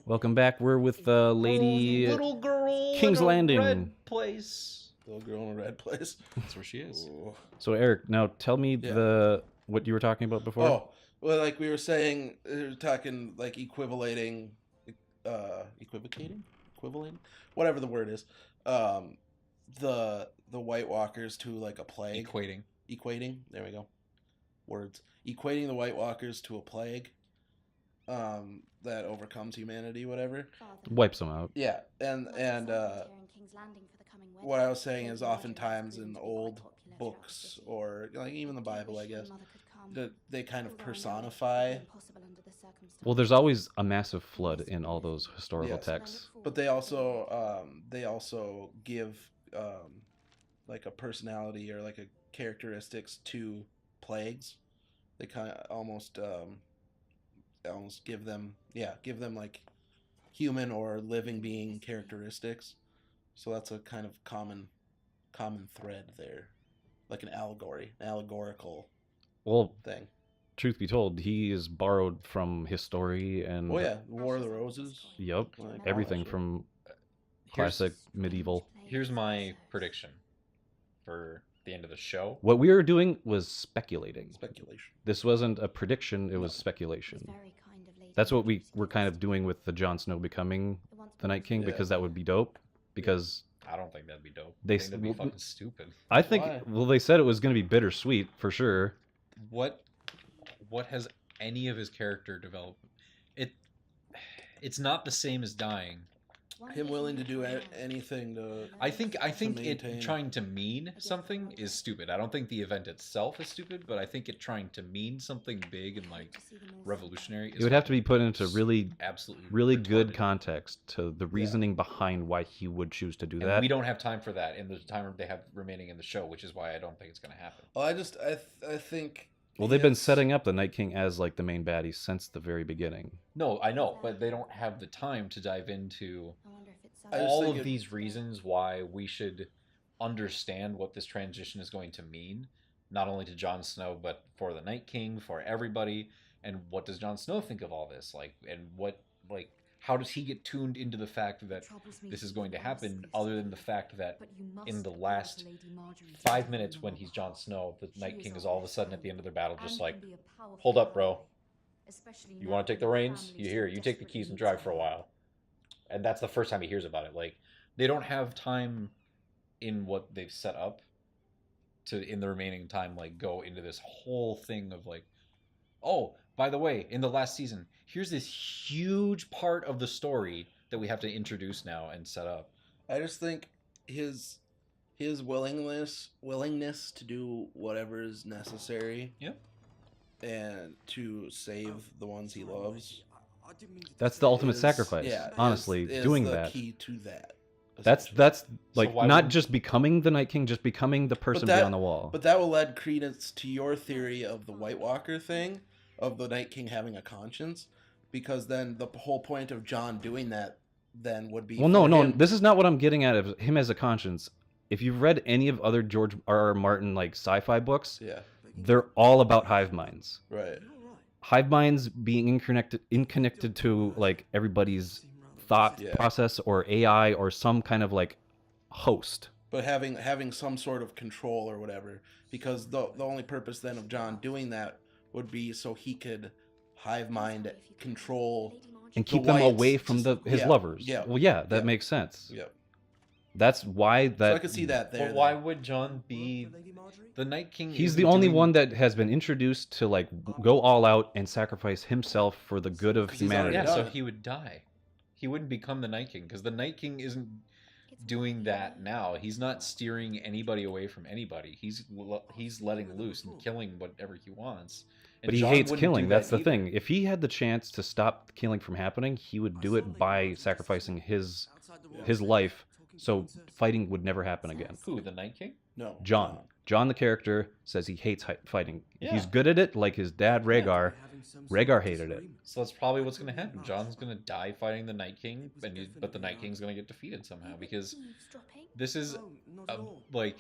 Welcome back. We're with Lady little girl King's in a Landing. red place. Little girl in a red place. That's where she is. Ooh. So Eric, now tell me Yeah. what you were talking about before. Oh, well, like we were saying, we were talking like equivalent, whatever the word is. Um, the White Walkers to like a plague. Equating. There we go. Words. Equating the White Walkers to a plague. That overcomes humanity, whatever. Wipes them out. Yeah, and what I was saying is oftentimes in old books or like even the Bible, I guess, that they kind of personify. Well, there's always a massive flood in all those historical Yes. texts. But they also give like a personality or like a characteristics to plagues. They kind of almost give them like human or living being characteristics. So that's a kind of common thread there, like an allegorical Well, thing. truth be told, he is borrowed from history and Oh yeah, War of the Roses. Yep, Like, everything all that shit. from classic medieval. Here's my prediction for the end of the show. What we were doing was speculating. Speculation. This wasn't a prediction, it was speculation. That's what we were kind of doing with the Jon Snow becoming the Night King, Yeah. because that would be dope. Because I don't think that'd be dope. They I think that'd be fucking stupid. I think, Why? well, they said it was going to be bittersweet for sure. What has any of his character developed? It's not the same as dying. Him willing to do anything to. I think it maintain. trying to mean something is stupid. I don't think the event itself is stupid, but I think it trying to mean something big and like revolutionary. It would have to be put into really absolutely good retarded. context to the reasoning behind why he would choose to do And that. we don't have time for that in the time they have remaining in the show, which is why I don't think it's going to happen. Well, I think. Well, they've been it's- setting up the Night King as like the main baddie since the very beginning. No, I know, but they don't have the time to dive into I just all think of it- these reasons why we should understand what this transition is going to mean, not only to Jon Snow, but for the Night King, for everybody. And what does Jon Snow think of all this? How does he get tuned into the fact that this is going to happen, other than the fact that in the last 5 minutes when he's Jon Snow, the Night King is all of a sudden at the end of their battle just like, hold up, bro. You want to take the reins? You take the keys and drive for a while. And that's the first time he hears about it. Like, they don't have time in what they've set up to, in the remaining time, like, go into this whole thing of like, oh, by the way, in the last season, here's this huge part of the story that we have to introduce now and set up. I just think his willingness to do whatever is necessary. Yep. And to save the ones he loves. That's the ultimate is- sacrifice. yeah, honestly, is doing the that. key to that. That's essentially. like why not wouldn't- just becoming the Night King, just becoming the person that- beyond the wall. But that will lend credence to your theory of the White Walker thing, of the Night King having a conscience, because then the whole point of Jon doing that then would be. Well, no, for no, him- this is not what I'm getting at of him as a conscience. If you've read any of other George R.R. Martin like sci-fi books, Yeah. they're all about hive minds. Right. Hive minds being connected to like everybody's thought Yeah. process or AI or some kind of like host. But having some sort of control or whatever, because the only purpose then of Jon doing that would be so he could hive mind control. And The keep them whites, away from just- his yeah, lovers. yeah, Well, yeah, that yeah. makes sense. Yep. That's why So that I could see that there. But why would Jon be the Night King? he's isn't the only doing- one that has been introduced to like go all out and sacrifice himself for the good of 'Cause he's already humanity. Yeah, so done it. he would die. He wouldn't become the Night King because the Night King isn't doing that now. He's not steering anybody away from anybody. He's letting loose and killing whatever he wants. And But he Jon hates wouldn't killing. do That's that the either. thing. If he had the chance to stop killing from happening, he would do it by sacrificing his life, so fighting would never happen again. Who, the Night King? No. John, the character, says he hates fighting. Yeah. He's good at it, like his dad Rhaegar. Rhaegar hated it. So that's probably what's going to happen. Jon's going to die fighting the Night King, but the Night King's going to get defeated somehow because this is like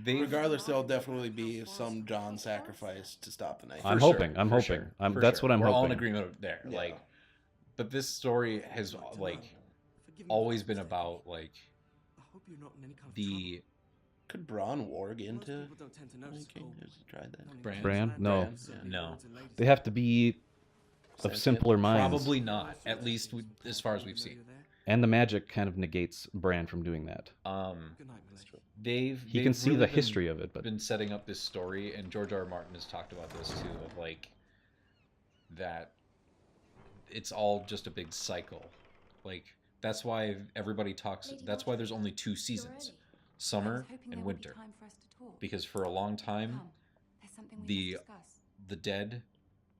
they. Regardless, there'll definitely be some Jon sacrifice to stop the Night. I'm For hoping. sure, I'm for hoping. sure, for that's sure. what I'm We're all in hoping. agreement there. Yeah. Like, But this story has like always been about like the Could Bronn warg into Night King? Has he tried that? Bran? No. Bran, yeah. no, They have to be of Sentient? simpler minds. probably not. At least as far as we've seen. And the magic kind of negates Bran from doing that. They've He can see really the history of it, but been setting up this story, and George R. R. Martin has talked about this too, of like that it's all just a big cycle. Like that's why everybody talks. That's why there's only 2 seasons, summer and winter, because for a long time the dead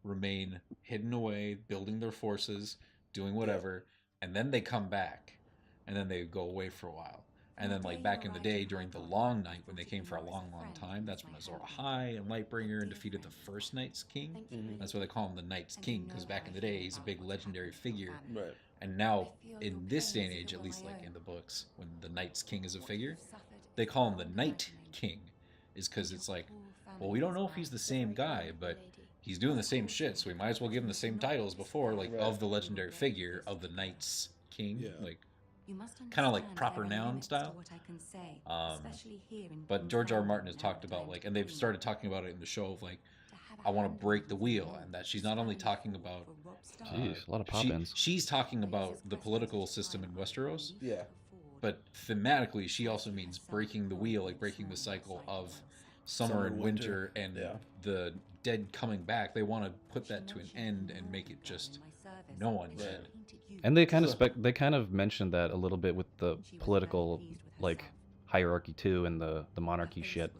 remain hidden away, building their forces, doing whatever, and then they come back, and then they go away for a while. And then, like, back in the day, during the Long Night, when they came for a long, long time, that's when Azor Ahai and Lightbringer and defeated the first Night's King. Mhm. That's why they call him the Night's King, because back in the day, he's a big legendary figure. Right. And now, in this day and age, at least, like, in the books, when the Night's King is a figure, they call him the Night King, is because it's like, well, we don't know if he's the same guy, but he's doing the same shit, so we might as well give him the same title as before, like, Right. of the legendary figure of the Night's King. Yeah. Like, kind of like proper noun style. But George R. R. Martin has talked about like, and they've started talking about it in the show of like, I want to break the wheel, and that she's not only talking about, jeez, a lot of pop-ins. she's talking about the political system in Westeros, Yeah. but thematically she also means breaking the wheel, like breaking the cycle of summer and winter and Yeah. the dead coming back. They want to put that to an end and make it just no one dead. And they kind of they kind of mentioned that a little bit with the political like hierarchy too, and the monarchy shit.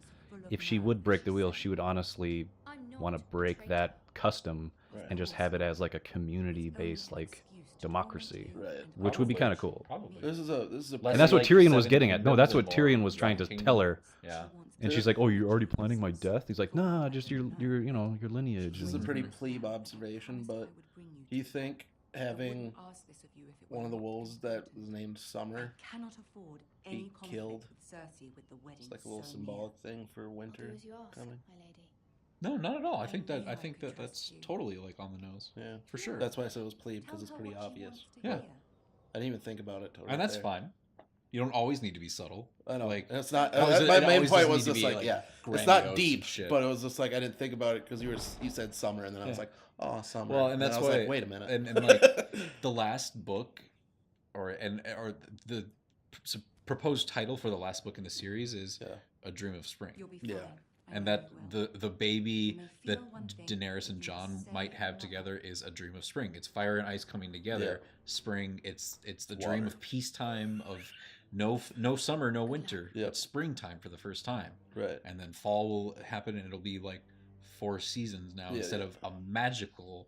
If she would break the wheel, she would honestly want to break that custom Right. and just have it as like a community-based like democracy, Right. would be kind of cool. Probably. This is a Less And that's what like Tyrion was 7 getting at. No, that's what kingdoms and Tyrion was more trying to Kingdom. tell her. Yeah. And she's like, "Oh, you're already planning my death?" He's like, "Nah, just your you know your lineage." This is a and- pretty plebe observation, but do you think having one of the wolves that was named Summer be killed, it's like a little symbolic thing for winter coming? No, not at all. I think that that's totally like on the nose. Yeah, For sure. That's why I said it was plebe, because it's pretty obvious. Yeah. I didn't even think about it. Till And right that's there. fine. You don't always need to be subtle. I know. Like It's not. always- My it main always point doesn't was need to just be, like, like, yeah, it's grandiose not and deep, shit. but it was just like I didn't think about it because you said summer, and then I was Yeah. like, oh, summer. Well, and then that's I was why. like, wait a minute. And like the last book, or the proposed title for the last book in the series is Yeah. A Dream of Spring. Yeah. And that the baby that Daenerys and Jon might have together is a dream of spring. It's fire and ice coming together. Yeah. Spring. It's the Water. dream of peacetime, of no summer, no winter. Yep. It's springtime for the first time, Right. and then fall will happen, and it'll be like 4 seasons now Yeah, instead yeah. of a magical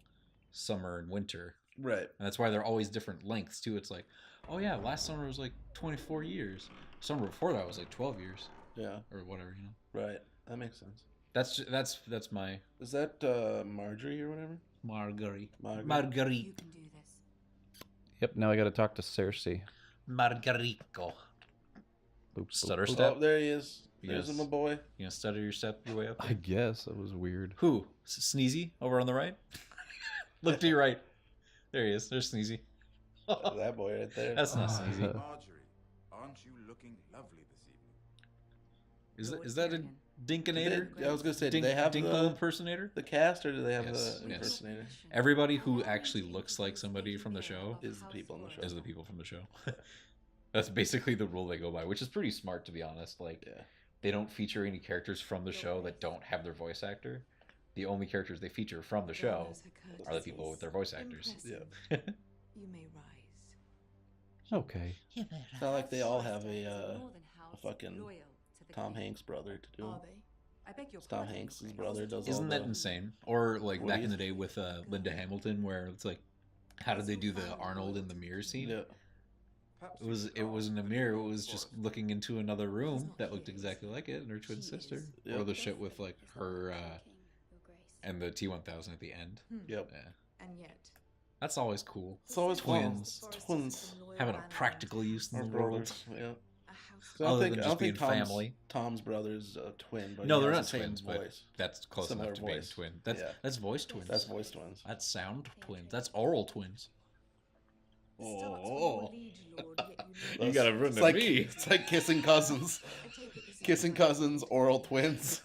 summer and winter. Right. And that's why they're always different lengths too. It's like, oh yeah, last summer was like 24 years. Summer before that was like 12 years Yeah. or whatever. You know. Right. That makes sense. That's my Is that Marjorie or whatever? Marguerite. Margaret? Marguerite. Yep. Now I got to talk to Cersei. Margarico. Boop, Stutter boop, boop. step. Oh, there he is. There's Yes. my boy. You gonna stutter your way up? I guess that was weird. Who? Sneezy over on the right? Look to your right. There he is. There's Sneezy. That boy right there. That's not Sneezy. Marjorie, aren't you looking lovely this evening? Is that a Dinkinator? I was gonna say, do they have Dinkle the impersonator? cast, or do they have Yes, the yes. impersonator? Everybody who actually looks like somebody from the show Is the people in the show? is the people from the show. That's basically the rule they go by, which is pretty smart to be honest. Like Yeah. they don't feature any characters from the show that don't have their voice actor. The only characters they feature from the show are the people with their voice actors. Yeah. You may rise. Okay. It's not like they all have a fucking Tom Hanks brother to do. Are they? I beg your It's Tom pardon. Hanks' brother does all Isn't that the- insane? Or like back Woody? in the day with Linda Hamilton, where it's like, how did they do the Arnold in the mirror scene? Yeah. It wasn't a mirror. It was just looking into another room that looked exactly like it, and her twin sister. Yeah. Or the shit with like her and the T1000 at the end. Yep. Yeah, And yet, that's always cool. It's always Twins. fun. It's twins. Having a practical use in Or the world. brothers. Yeah. a house. So Other than just being Tom's, family. Tom's brother's a twin, but No, he they're has not the same twins, but voice. that's close Similar enough to being voice. twin. Yeah. That's voice twins. That's voice twins. That's sound twins. That's oral twins. Oh. You gotta run It's to like, me. It's like kissing cousins. Kissing cousins, oral twins.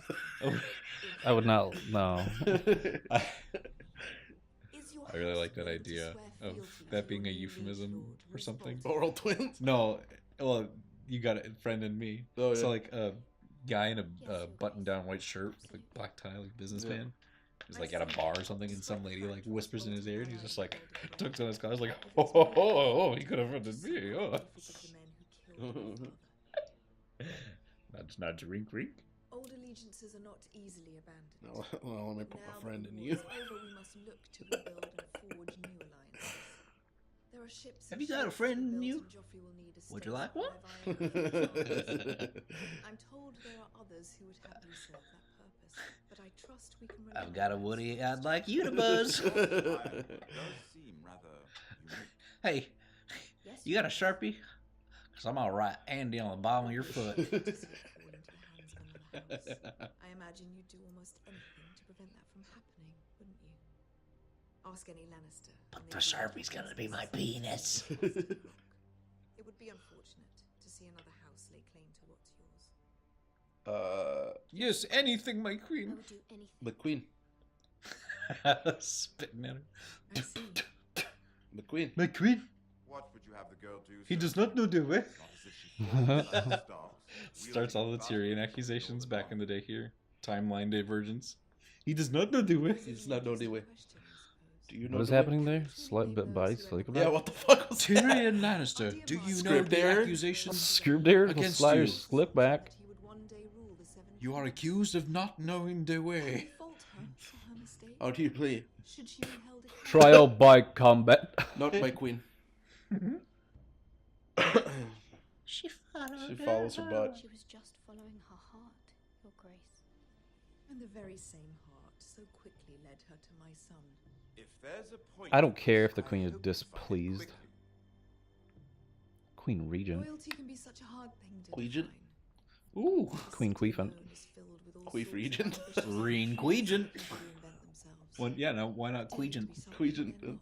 I would not. No. I really like that idea of that being a euphemism or something. Oral twins? No, well, you got it, friend and me. Oh, yeah. So like a guy in a button-down white shirt with a black tie, like businessman. He's like at a bar or something, and some lady like whispers in his ear, and he's just like tucks on his collar, like, oh, he could have friended me. Oh. That's not drink. Old allegiances are not easily abandoned. No, well, let me put my Now friend that in the you. war is over, we must look to rebuild and forge new alliances. There are ships. Have and you got a ships friend to in build, you? and Joffrey will need a Would you state like one? I'm told there are others who would happily serve that purpose, but I trust we can rely I've got a on Woody others. I'd like you to buzz. It does seem rather unique. Hey, you got a Sharpie? Because I'm going to write Andy on the bottom of your foot. To fall into the hands of another house. I imagine you'd do almost anything to prevent that from happening, wouldn't you? Ask any Lannister. But and the they'd be Sharpie's going to be my penis. It would be unfortunate to see another house lay claim to what's yours. Yes, anything, my I queen. would do anything. McQueen. Spitting at her. I see. McQueen. My queen. What would you have the girl do? He sir? does not know the way. Not as if she fought like the stars, Starts all the wielding Tyrion accusations back in the day here. Timeline divergence. He does not know the way. He's not no way. Do you know What is the way? happening there? Slight bit by Slick Yeah, what the fuck was that? Tyrion Lannister, do you know Script the error? accusations? Scoop there, Against slide your you. slick back. He would one day rule the Seven You are Kingdoms. accused of not knowing the Can way. we fault her for her mistake? How do you play? Should she be held accountable? Trial by combat. Not my queen. She followed She follows her butt. She was just following her heart, Your Grace. And the very same heart so quickly led her to my son. If there's a point I don't care if the I queen is hope you find it displeased. quickly. Queen Regent. Loyalty can be such a hard thing to Queegent? define. Ooh. The Queen city Queefant. alone is filled with all Queef sorts of Regent? ambitious Reen people who Queegent. reinvent themselves. Well, yeah, no, why not Pretending to Queegent? be something Queegent, they're not.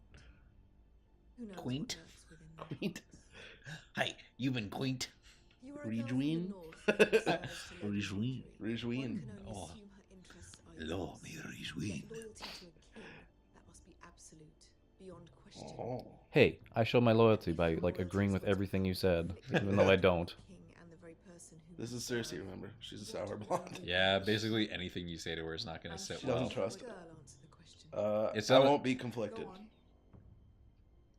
Who knows what Queent? lurks within them. Queen. Hey, you've been quaint. You are a girl from the Rejoin? north who desires to live in Rejoin. luxury. Rejoin. One can only Oh. assume her interests are Love yours. me, Yet Rejoin. loyalty to a king, that must be absolute, beyond question. Oh. Hey, I show my loyalty by like agreeing with everything you said, even though I don't. King and the very person who This is Cersei, remember? She's a sour blonde. Yeah, basically anything you say to her is not going to sit She doesn't well. trust. Girl, answer the question. It's I not- won't be conflicted. Go on.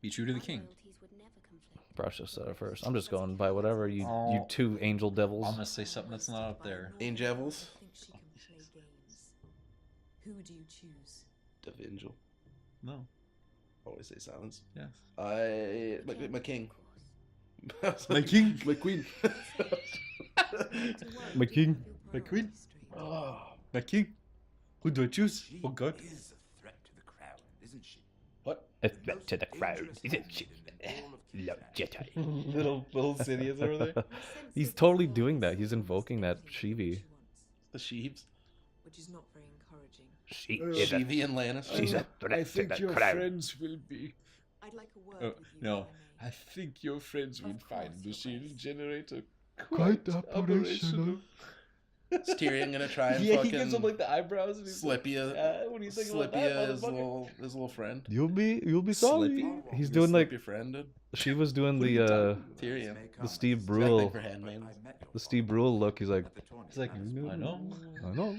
Be true to the My king. loyalties would never conflict. Probably should have said it first. I'm just going by whatever you Oh. two angel devils. I'm going to say something that's not up there. Angels? I think she can play games. Who do you choose? Devingel. No. Always say silence. Yes. My king. My king? My queen. My king. My queen? Oh. My king? Who do I choose? She Oh, God. is a threat to the crown, isn't she? What? A threat to the crowd, isn't she? Love Jedi. little Sidious over there. He's totally doing that. He's invoking that Shivi. The Sheeves. Which is not very encouraging. She is a- Sheevy and Lannister. She's a threat to the crowd. friends will be. I'd like a word Oh, with you. no. if I I may. think your friends will Of find course, the Your shield Grace. generator Quite quite operational. operational. Is Tyrion gonna try and Yeah, fucking he gives him like the eyebrows and he's Slippia, what do you think about that, Slippia, his motherfucker? little friend. You'll be sorry. Slippy? He's You doing slip like your friend, dude. she was doing What are you the Tyrion. the Steve Acting Brule for handmaiden. the Steve Brule look. He's like, He's like, I know. I know.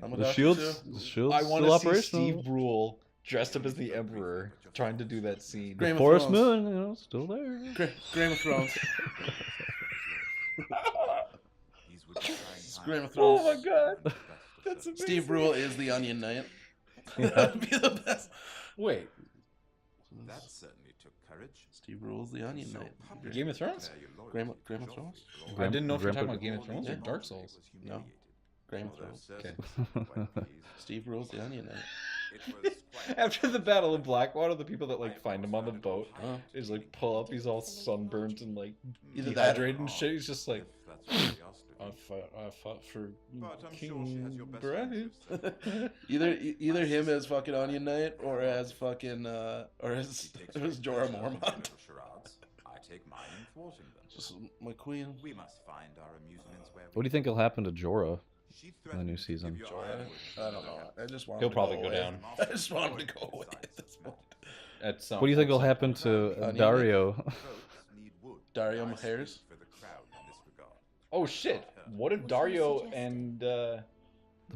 I'm a The doctor shield's too. the shield's I want still to see operational. Steve Brule dressed up as the Emperor trying to do that scene. Great. Game of Forest Thrones. Moon, you know, still there. Game of Thrones. Game of Oh Thrones. my god, that's amazing. Steve Brule is the Onion Knight. Yeah. That'd be the best. Wait, That certainly took courage. Steve Brule's the Onion So Knight. public Game of Thrones? declare your Game loyalty of to Thrones? Joffrey. I Graham- didn't know if you're talking Grandpa- about Game of Thrones or Yeah. Dark Souls. No. Game of Thrones. Okay. Steve Brule's the Onion Knight. After the Battle of Blackwater, the people that like find him on the boat Oh. is like pull up. He's all sunburnt and like Either that- dehydrated and shit. He's just like, I fought for But I'm sure she has your best King interest. either him as fucking Onion Knight or as fucking or as Jorah Mormont. Charades. I take mine in thwarting them. Just my queen. We must find our amusements where What do you think will happen to Jorah She in the new threatened to season? give your Jorah? iron I don't know. I just want He'll him to probably go go away. down. I just want him to go away at this point. at some. What do you think at will some happen point. to Onion? Dario? Votes need wood. Dario I Mahares? speak for the crowd in this regard. Oh shit! What if What are you Dario suggesting? and The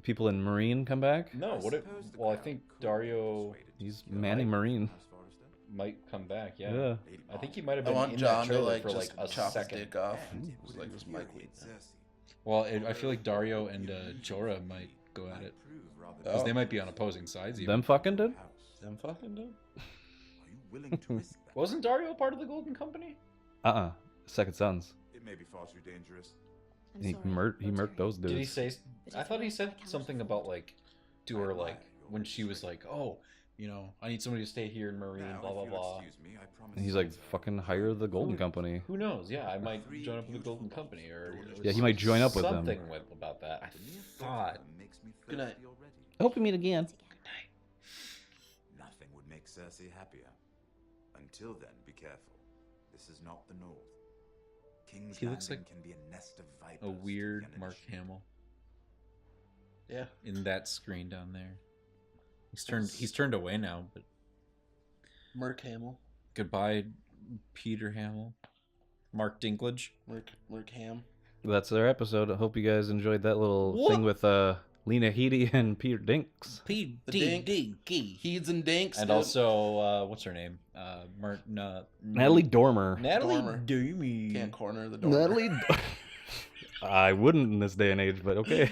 people in Marine come back? no? What if? suppose the Well, I crowd think could be Dario persuaded to He's secure Manny life, Marine. House Forrester. might come back. Yeah. Yeah. Lady I think he might have I been want in John that to trailer like for just like a chop his second. dick off. And it It's would like, this is my queen. infuriate Cersei. Well, I feel like Dario and Jorah might go at it because Oh. they might be on opposing sides. Even. Them fucking did? Them fucking dude. Are you willing to risk that? Wasn't Dario part of the Golden Company? Second Sons. It may be far too dangerous. I'm He sorry, he not murked those Did he dudes. say? But I if thought you he ask, said I cannot something afford about like to her like when she was like, oh, you know, I need somebody to stay here in Marine, Now, blah blah if you'll blah. excuse me, I promise And he's like, Sansa fucking hire the Golden Company. Who knows? Yeah, I might join up with the Golden Company or Yeah, he might join up with them. something with about that. I The mere thought. thought of them makes me Good night. thirsty already. I hope we meet again. Nothing would make Cersei happier. Until then, be careful. This is not the North. King's He looks Landing like can be a nest of vipers. a to weird the enemy. Mark Hamill Yeah. in that screen down there. He's turned away now, but Merc Hamill. goodbye, Peter Hamill, Mark Dinklage. Merc Ham. That's our episode. I hope you guys enjoyed that little thing with Lena Headey and Peter Dinks. The Dink. Heeds and Dinks. And dude. also, what's her name? Natalie Dormer. Natalie Dormer. Dormer. Can't corner the door. Natalie. I wouldn't in this day and age, but okay.